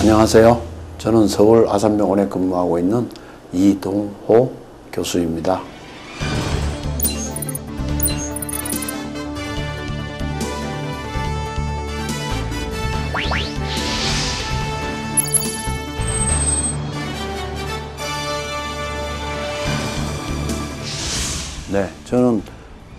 안녕하세요. 저는 서울 아산병원에 근무하고 있는 이동호 교수입니다. 네, 저는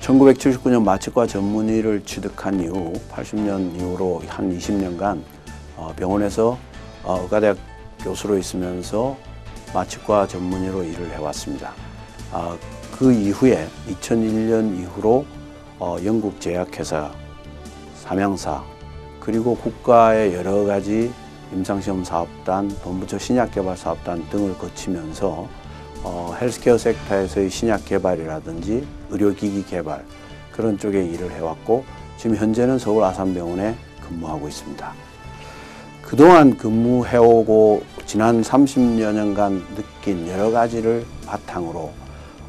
1979년 마취과 전문의를 취득한 이후 80년 이후로 한 20년간 병원에서 의과대학 교수로 있으면서 마취과 전문의로 일을 해왔습니다. 그 이후에 2001년 이후로 영국 제약회사, 삼양사, 그리고 국가의 여러 가지 임상시험 사업단, 본부처 신약개발 사업단 등을 거치면서 헬스케어 섹터에서의 신약 개발이라든지 의료기기 개발 그런 쪽에 일을 해왔고, 지금 현재는 서울 아산병원에 근무하고 있습니다. 그동안 근무해오고 지난 30여 년간 느낀 여러 가지를 바탕으로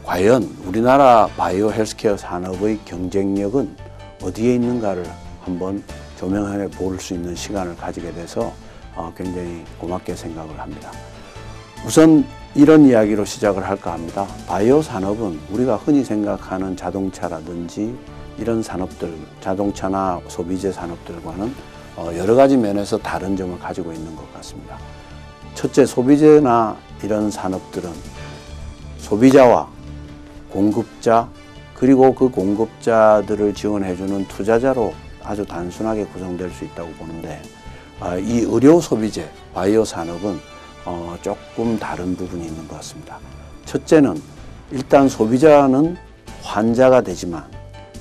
과연 우리나라 바이오 헬스케어 산업의 경쟁력은 어디에 있는가를 한번 조명해 볼 수 있는 시간을 가지게 돼서 굉장히 고맙게 생각을 합니다. 우선 이런 이야기로 시작을 할까 합니다. 바이오 산업은 우리가 흔히 생각하는 자동차라든지 이런 산업들, 자동차나 소비재 산업들과는 여러 가지 면에서 다른 점을 가지고 있는 것 같습니다. 첫째, 소비재나 이런 산업들은 소비자와 공급자, 그리고 그 공급자들을 지원해주는 투자자로 아주 단순하게 구성될 수 있다고 보는데, 이 의료 소비재, 바이오 산업은 조금 다른 부분이 있는 것 같습니다. 첫째는 일단 소비자는 환자가 되지만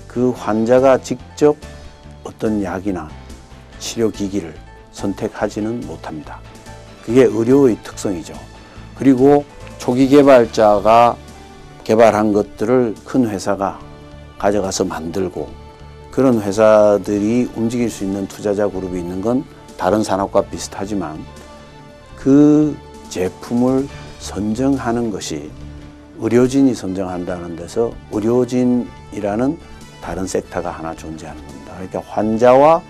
그 환자가 직접 어떤 약이나 치료기기를 선택하지는 못합니다. 그게 의료의 특성이죠. 그리고 초기 개발자가 개발한 것들을 큰 회사가 가져가서 만들고, 그런 회사들이 움직일 수 있는 투자자 그룹이 있는 건 다른 산업과 비슷하지만 그 제품을 선정하는 것이 의료진이 선정한다는 데서 의료진이라는 다른 섹터가 하나 존재하는 겁니다. 그러니까 환자와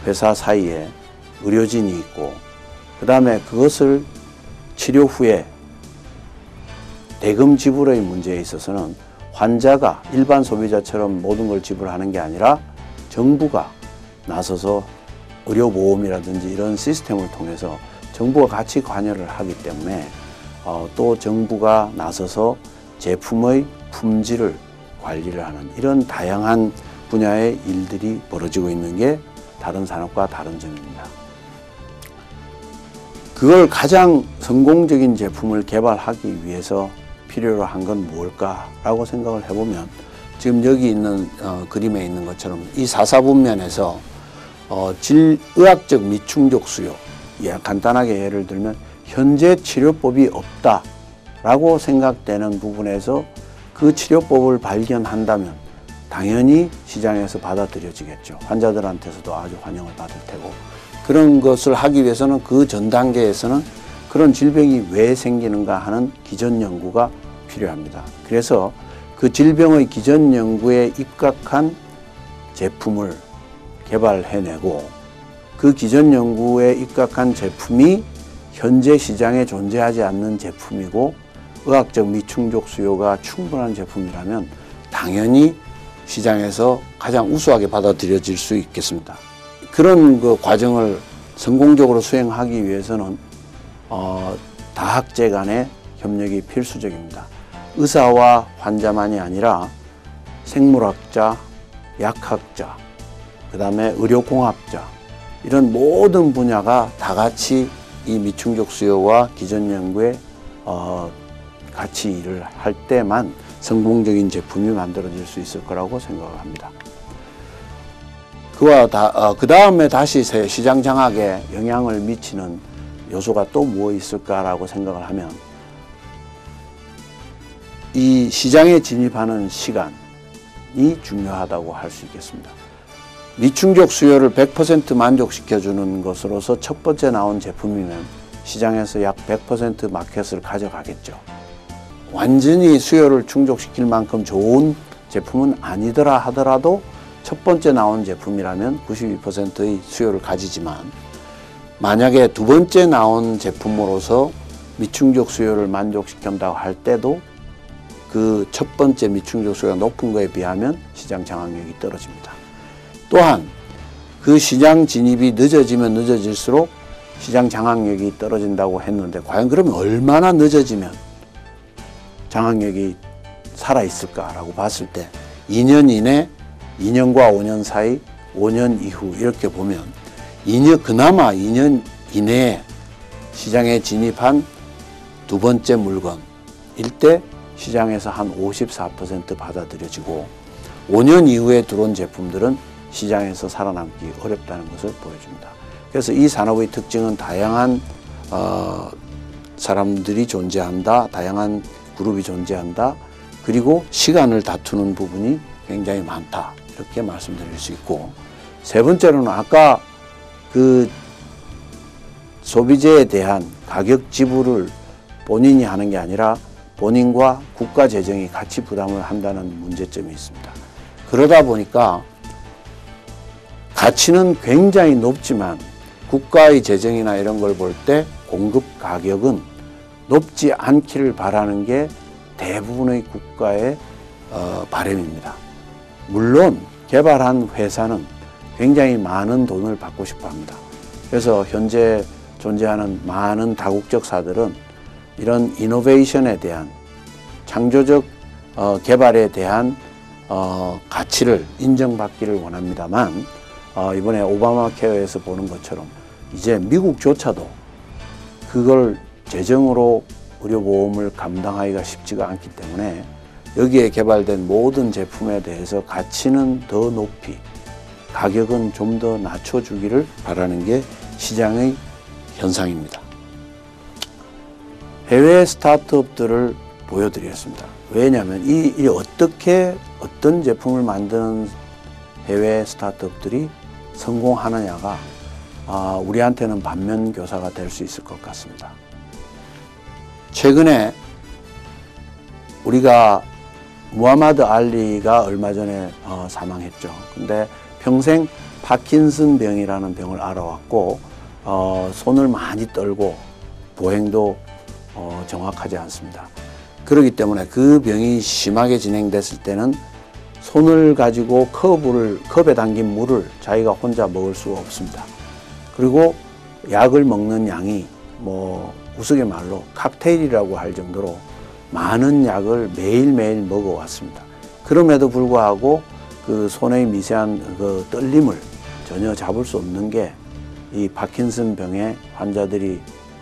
회사 사이에 의료진이 있고, 그 다음에 그것을 치료 후에 대금 지불의 문제에 있어서는 환자가 일반 소비자처럼 모든 걸 지불하는 게 아니라 정부가 나서서 의료보험이라든지 이런 시스템을 통해서 정부가 같이 관여를 하기 때문에 또 정부가 나서서 제품의 품질을 관리를 하는 이런 다양한 분야의 일들이 벌어지고 있는 게 다른 산업과 다른 점입니다. 그걸 가장 성공적인 제품을 개발하기 위해서 필요로 한 건 무엇일까라고 생각을 해보면, 지금 여기 있는 그림에 있는 것처럼 이 사사분면에서 의학적 미충족 수요, 간단하게 예를 들면 현재 치료법이 없다라고 생각되는 부분에서 그 치료법을 발견한다면 당연히 시장에서 받아들여지겠죠. 환자들한테서도 아주 환영을 받을 테고, 그런 것을 하기 위해서는 그 전 단계에서는 그런 질병이 왜 생기는가 하는 기전 연구가 필요합니다. 그래서 그 질병의 기전 연구에 입각한 제품을 개발해내고, 그 기전 연구에 입각한 제품이 현재 시장에 존재하지 않는 제품이고 의학적 미충족 수요가 충분한 제품이라면 당연히 시장에서 가장 우수하게 받아들여질 수 있겠습니다. 그런 그 과정을 성공적으로 수행하기 위해서는 다학제 간의 협력이 필수적입니다. 의사와 환자만이 아니라 생물학자, 약학자, 그 다음에 의료공학자, 이런 모든 분야가 다 같이 이 미충족 수요와 기전 연구에 같이 일을 할 때만 성공적인 제품이 만들어질 수 있을 거라고 생각을 합니다. 그 다음에 다시 시장 장악에 영향을 미치는 요소가 또 뭐 있을까라고 생각을 하면, 이 시장에 진입하는 시간이 중요하다고 할 수 있겠습니다. 미충족 수요를 100% 만족시켜주는 것으로서 첫 번째 나온 제품이면 시장에서 약 100% 마켓을 가져가겠죠. 완전히 수요를 충족시킬 만큼 좋은 제품은 아니더라 하더라도 첫 번째 나온 제품이라면 92%의 수요를 가지지만, 만약에 두 번째 나온 제품으로서 미충족 수요를 만족시킨다고 할 때도 그 첫 번째 미충족 수요가 높은 거에 비하면 시장 장악력이 떨어집니다. 또한 그 시장 진입이 늦어지면 늦어질수록 시장 장악력이 떨어진다고 했는데 과연 그러면 얼마나 늦어지면 장악력이 살아있을까라고 봤을 때 2년 이내, 2년과 5년 사이, 5년 이후 이렇게 보면 그나마 2년 이내에 시장에 진입한 두 번째 물건일 때 시장에서 한 54% 받아들여지고 5년 이후에 들어온 제품들은 시장에서 살아남기 어렵다는 것을 보여줍니다. 그래서 이 산업의 특징은 다양한 사람들이 존재한다, 다양한 그룹이 존재한다, 그리고 시간을 다투는 부분이 굉장히 많다, 이렇게 말씀드릴 수 있고, 세 번째로는 아까 그 소비재에 대한 가격 지불을 본인이 하는 게 아니라 본인과 국가 재정이 같이 부담을 한다는 문제점이 있습니다. 그러다 보니까 가치는 굉장히 높지만 국가의 재정이나 이런 걸 볼 때 공급 가격은 높지 않기를 바라는 게 대부분의 국가의 바람입니다. 물론 개발한 회사는 굉장히 많은 돈을 받고 싶어 합니다. 그래서 현재 존재하는 많은 다국적사들은 이런 이노베이션에 대한 창조적 개발에 대한 가치를 인정받기를 원합니다만 이번에 오바마 케어에서 보는 것처럼 이제 미국조차도 그걸 재정으로 의료보험을 감당하기가 쉽지가 않기 때문에 여기에 개발된 모든 제품에 대해서 가치는 더 높이, 가격은 좀 더 낮춰주기를 바라는 게 시장의 현상입니다. 해외 스타트업들을 보여드리겠습니다. 왜냐하면 이 어떤 제품을 만드는 해외 스타트업들이 성공하느냐가 우리한테는 반면교사가 될 수 있을 것 같습니다. 최근에 우리가 무하마드 알리가 얼마 전에 사망했죠. 근데 평생 파킨슨 병이라는 병을 앓아왔고 손을 많이 떨고 보행도 정확하지 않습니다. 그렇기 때문에 그 병이 심하게 진행됐을 때는 손을 가지고 컵에 담긴 물을 자기가 혼자 먹을 수가 없습니다. 그리고 약을 먹는 양이 우스갯말로 칵테일이라고 할 정도로 많은 약을 매일매일 먹어왔습니다. 그럼에도 불구하고 그 손의 미세한 그 떨림을 전혀 잡을 수 없는 게 이 파킨슨 병의 환자들이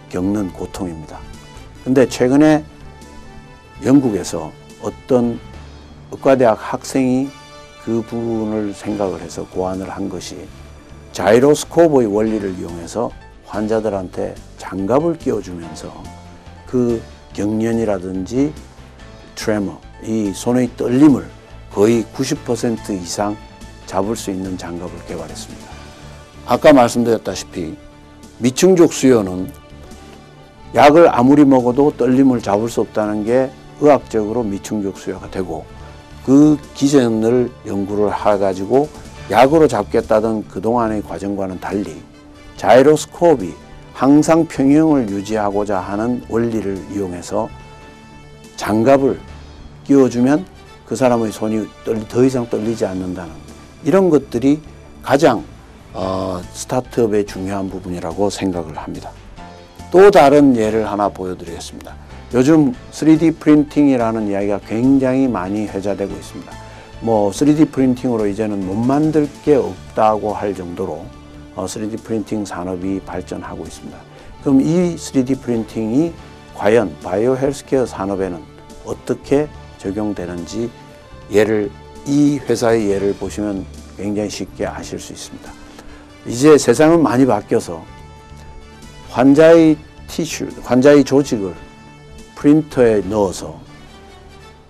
겪는 고통입니다. 근데 최근에 영국에서 어떤 의과대학 학생이 그 부분을 생각을 해서 고안을 한 것이 자이로스코프의 원리를 이용해서 환자들한테 장갑을 끼워주면서 그 경련이라든지 트레머, 이 손의 떨림을 거의 90% 이상 잡을 수 있는 장갑을 개발했습니다. 아까 말씀드렸다시피 미충족 수요는 약을 아무리 먹어도 떨림을 잡을 수 없다는 게 의학적으로 미충족 수요가 되고, 그 기전을 연구를 해가지고 약으로 잡겠다던 그동안의 과정과는 달리 자이로스코프이 항상 평형을 유지하고자 하는 원리를 이용해서 장갑을 끼워주면 그 사람의 손이 더 이상 떨리지 않는다는, 이런 것들이 가장 스타트업의 중요한 부분이라고 생각을 합니다. 또 다른 예를 하나 보여드리겠습니다. 요즘 3D 프린팅이라는 이야기가 굉장히 많이 회자되고 있습니다. 3D 프린팅으로 이제는 못 만들 게 없다고 할 정도로 3D 프린팅 산업이 발전하고 있습니다. 그럼 이 3D 프린팅이 과연 바이오 헬스케어 산업에는 어떻게 적용되는지 이 회사의 예를 보시면 굉장히 쉽게 아실 수 있습니다. 이제 세상은 많이 바뀌어서 환자의 조직을 프린터에 넣어서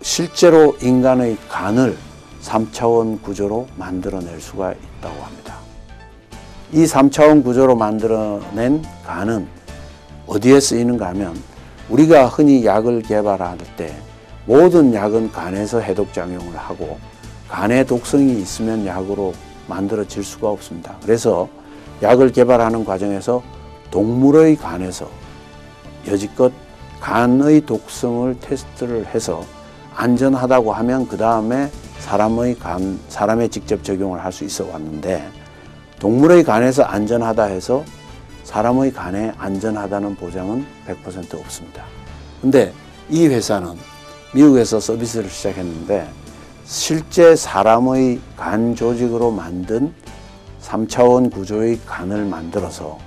실제로 인간의 간을 3차원 구조로 만들어낼 수가 있다고 합니다. 이 3차원 구조로 만들어낸 간은 어디에 쓰이는가 하면, 우리가 흔히 약을 개발할 때 모든 약은 간에서 해독작용을 하고 간에 독성이 있으면 약으로 만들어질 수가 없습니다. 그래서 약을 개발하는 과정에서 동물의 간에서 여지껏 간의 독성을 테스트를 해서 안전하다고 하면 그 다음에 사람의 간, 사람에 직접 적용을 할 수 있어 왔는데, 동물의 간에서 안전하다 해서 사람의 간에 안전하다는 보장은 100% 없습니다. 근데 이 회사는 미국에서 서비스를 시작했는데 실제 사람의 간 조직으로 만든 3차원 구조의 간을 만들어서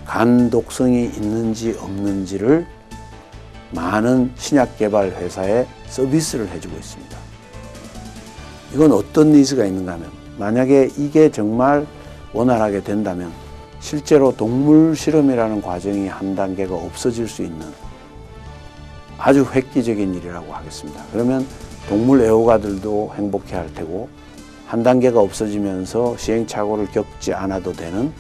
간 독성이 있는지 없는지를 많은 신약 개발 회사에 서비스를 해주고 있습니다. 이건 어떤 니즈가 있는가 하면, 만약에 이게 정말 원활하게 된다면 실제로 동물 실험이라는 과정이 한 단계가 없어질 수 있는 아주 획기적인 일이라고 하겠습니다. 그러면 동물 애호가들도 행복해 할 테고, 한 단계가 없어지면서 시행착오를 겪지 않아도 되는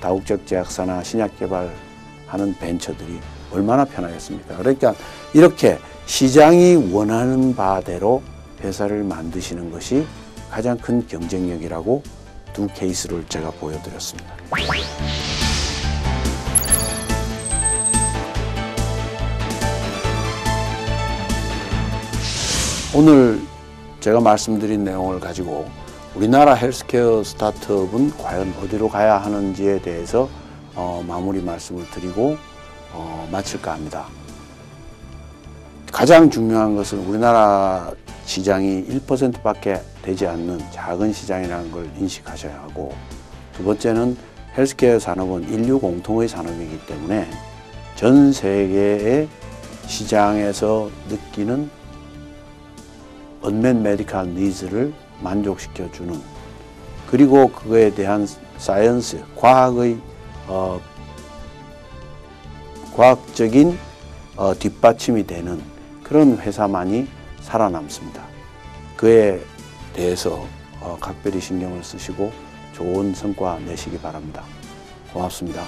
다국적 제약사나 신약 개발하는 벤처들이 얼마나 편하겠습니까? 그러니까 이렇게 시장이 원하는 바대로 회사를 만드시는 것이 가장 큰 경쟁력이라고 두 케이스를 제가 보여드렸습니다. 오늘 제가 말씀드린 내용을 가지고 우리나라 헬스케어 스타트업은 과연 어디로 가야 하는지에 대해서 마무리 말씀을 드리고 마칠까 합니다. 가장 중요한 것은 우리나라 시장이 1%밖에 되지 않는 작은 시장이라는 걸 인식하셔야 하고, 두 번째는 헬스케어 산업은 인류 공통의 산업이기 때문에 전 세계의 시장에서 느끼는 언맨 메디컬 니즈를 만족시켜주는, 그리고 그거에 대한 사이언스, 과학적인 뒷받침이 되는 그런 회사만이 살아남습니다. 그에 대해서 각별히 신경을 쓰시고 좋은 성과 내시기 바랍니다. 고맙습니다.